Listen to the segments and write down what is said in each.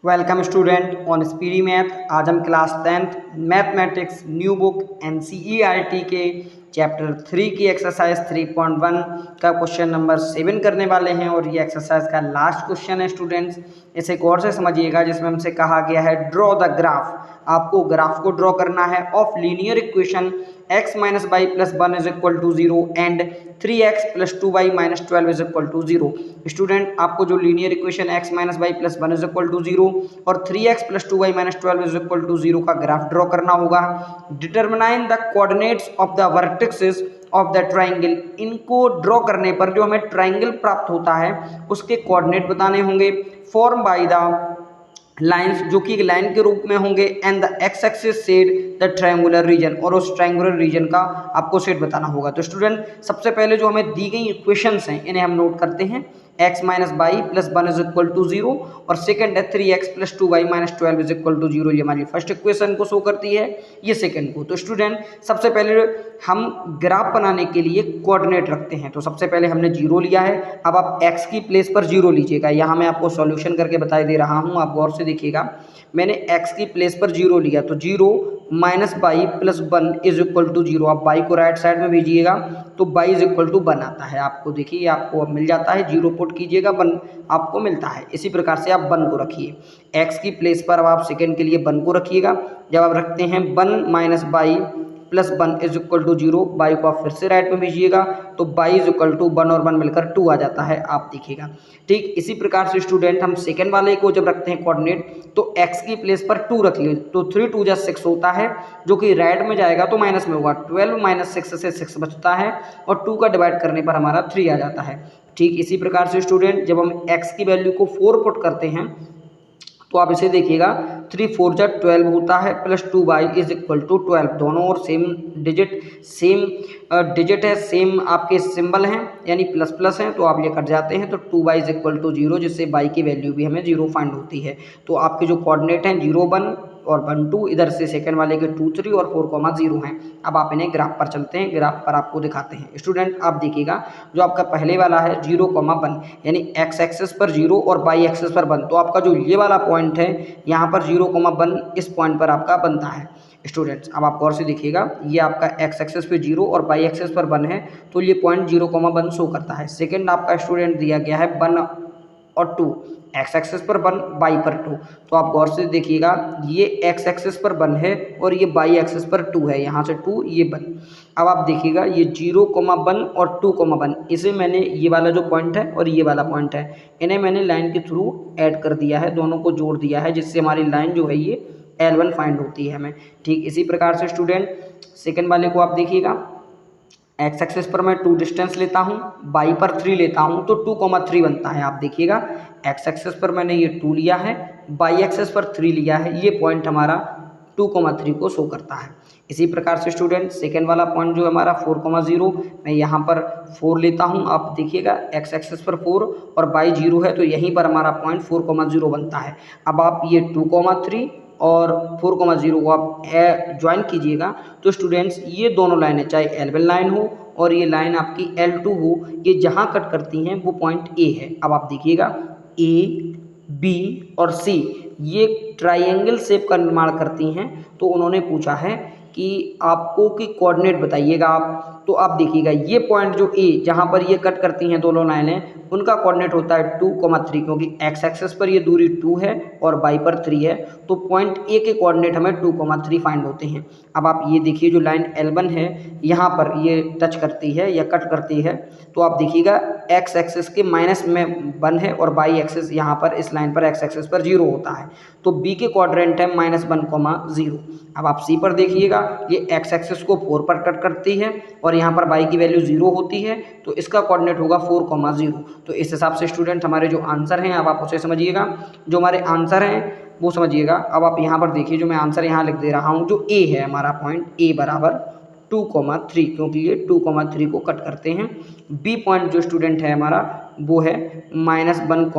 Welcome student on speedy math. आज हम class 10th mathematics new book NCERT के chapter 3 की एक्सरसाइज 3.1 का क्वेश्चन नंबर 7 करने वाले हैं और ये एक्सरसाइज का लास्ट क्वेश्चन है स्टूडेंट्स। इसे गौर से समझिएगा, जिसमें हमसे कहा गया है ड्रॉ द ग्राफ। आपको ग्राफ को ड्रॉ करना है of linear equation x minus y plus 1 is equal to 0 and 3x plus 2y minus 12 is equal to 0। Student, आपको जो linear equation x minus y plus 1 is equal to 0 और 3x plus 2y minus 12 is equal to 0 का graph draw करना होगा। Determine the coordinates of the vertices of the triangle. इनको draw करने पर जो हमें ट्राइंगल प्राप्त होता है उसके कोऑर्डिनेट बताने होंगे। फॉर्म बाय द लाइंस, जो कि एक लाइन के रूप में होंगे, and the x axis said the triangular region, और उस ट्रायंगुलर रीजन का आपको सेट बताना होगा। तो स्टूडेंट, सबसे पहले जो हमें दी गई इक्वेशंस हैं इन्हें हम नोट करते हैं। x minus y plus 1 is equal to 0 और सेकंड है 3x plus 2y minus 12 is equal to 0। ये हमारी फर्स्ट इक्वेशन को शो करती है, ये सेकंड को। तो स्टूडेंट, सबसे पहले हम ग्राफ बनाने के लिए कोऑर्डिनेट रखते हैं। तो सबसे पहले हमने 0 लिया है। अब आप x की प्लेस पर 0 लीजिएगा। यहाँ मैं आपको सॉल्यूशन करके बता दे रहा हूँ, आप गौर से देखिएगा। मैंने x की प्लेस पर 0 लिया, तो 0 minus y plus 1 is equal to 0। आप बाई को राइट साइड में भेजिएगा तो बाई इज इक्वल टू 1 आता है। आपको देखिए, आपको अब मिल जाता है। 0 पुट कीजिएगा, 1 आपको मिलता है। इसी प्रकार से आप 1 को रखिए x की प्लेस पर। अब आप सेकेंड के लिए 1 को रखिएगा। जब आप रखते हैं 1 minus y plus 1 is equal to 0, y को आप फिर से राइट में भेजिएगा तो बाई इज इक्वल टू 1 और 1 मिलकर 2 आ जाता है, आप देखिएगा। ठीक इसी प्रकार से स्टूडेंट, हम सेकेंड वाले को जब रखते हैं कोऑर्डिनेट तो x की प्लेस पर 2 रख लिए, तो 3 2 जा 6 होता है, जो कि राइट में जाएगा तो माइनस में होगा। 12 माइनस 6 से 6 बचता है और 2 का डिवाइड करने पर हमारा 3 आ जाता है। ठीक इसी प्रकार से स्टूडेंट, जब हम x की वैल्यू को 4 पुट करते हैं तो आप इसे देखिएगा, 3 4 जा 12 होता है plus 2y is equal to 12। दोनों और सेम डिजिट है, सेम आपके सिंबल हैं, यानी प्लस प्लस हैं, तो आप ये कट जाते हैं। तो 2y इज इक्वल टू 0, जिससे y की वैल्यू भी हमें 0 फाइंड होती है। तो आपके जो कोऑर्डिनेट हैं 0 1 और 1 2, इधर से सेकंड वाले के 2 3 और 4 0 हैं। अब आप इन्हें ग्राफ पर चलते हैं, ग्राफ पर आपको दिखाते हैं। स्टूडेंट, आप देखिएगा, जो आपका पहले वाला है 0 1, यानी x एक्सिस पर 0 और y एक्सिस पर 1, तो आपका जो ये वाला पॉइंट है यहाँ पर 0 1 इस पॉइंट पर आपका बनता है। स्टूडेंट्स, अब आप गौर से देखिएगा, ये आपका x एक्सिस पे 0 और y एक्सिस पर 1 है, तो ये पॉइंट 0 1 शो करता है। सेकंड आपका स्टूडेंट दिया गया है 1 और 2, x एक्सिस पर 1 y पर 2, तो आप गौर से देखिएगा, ये x एक्सिस पर 1 है और ये y एक्सिस पर 2 है, यहाँ से 2 ये 1। अब आप देखिएगा, ये 0 1 और 2 1, इसे मैंने, ये वाला जो पॉइंट है और ये वाला पॉइंट है, इन्हें मैंने लाइन के थ्रू ऐड कर दिया है, दोनों को जोड़ दिया है, जिससे हमारी लाइन जो है ये L1 फाइंड होती है हमें। ठीक इसी प्रकार से स्टूडेंट, सेकंड वाले को आप देखिएगा, एक्स एक्सिस पर मैं 2 डिस्टेंस लेता हूँ, बाई पर 3 लेता हूँ, तो 2 3 बनता है। आप देखिएगा, एक्स एक्सिस पर मैंने ये 2 लिया है, बाई एक्सिस पर 3 लिया है, ये पॉइंट हमारा 2 3 को शो करता है। इसी प्रकार से स्टूडेंट, सेकेंड वाला पॉइंट जो हमारा 4 0, मैं यहाँ पर 4 लेता हूँ। आप देखिएगा, एक्स एक्सिस पर 4 और बाई 0 है, तो यहीं पर हमारा पॉइंट 4 0 बनता है। अब आप ये 2 3 और 4 0 को आप ज्वाइन कीजिएगा, तो स्टूडेंट्स ये दोनों लाइनें, चाहे L1 लाइन हो और ये लाइन आपकी L2 हो, ये जहाँ कट करती हैं वो पॉइंट A है। अब आप देखिएगा, A B और C ये ट्राइंगल शेप का निर्माण करती हैं। तो उन्होंने पूछा है कि आपको कि कोऑर्डिनेट बताइएगा आप, तो आप देखिएगा, ये पॉइंट जो A जहाँ पर ये कट करती हैं दोनों लाइनें, उनका कोऑर्डिनेट होता है 2 3, क्योंकि x एक्सिस पर ये दूरी 2 है और y पर 3 है, तो पॉइंट A के कोऑर्डिनेट हमें 2 3 फाइंड होते हैं। अब आप ये देखिए, जो लाइन L1 है यहाँ पर ये टच करती है या कट करती है, तो आप देखिएगा x एक्सिस के माइनस में 1 है और y एक्सिस यहाँ पर इस लाइन पर x एक्सिस पर 0 होता है, तो B के क्वाड्रेंट है -1 0। अब आप C पर देखिएगा, ये x एक्सिस को 4 पर कट करती है और यहाँ पर y की वैल्यू 0 होती है, तो इसका कोऑर्डिनेट होगा 4 0। तो इस हिसाब से स्टूडेंट हमारे जो आंसर हैं, अब आप उसे समझिएगा, जो हमारे आंसर हैं वो समझिएगा। अब आप यहाँ पर देखिए, जो मैं आंसर यहाँ लिख दे रहा हूँ, जो A है हमारा पॉइंट, A बराबर 2 3, क्योंकि ये 2 3 को कट करते हैं। B पॉइंट जो स्टूडेंट है हमारा वो है -1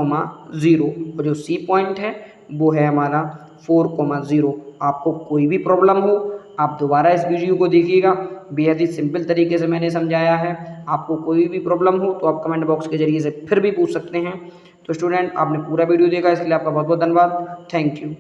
0, और जो C पॉइंट है वो है हमारा 4 0। आपको कोई भी प्रॉब्लम हो, आप दोबारा इस वीडियो को देखिएगा, बेहद ही सिंपल तरीके से मैंने समझाया है। आपको कोई भी प्रॉब्लम हो तो आप कमेंट बॉक्स के जरिए से फिर भी पूछ सकते हैं। तो स्टूडेंट आपने पूरा वीडियो देखा, इसके लिए आपका बहुत बहुत धन्यवाद। Thank you.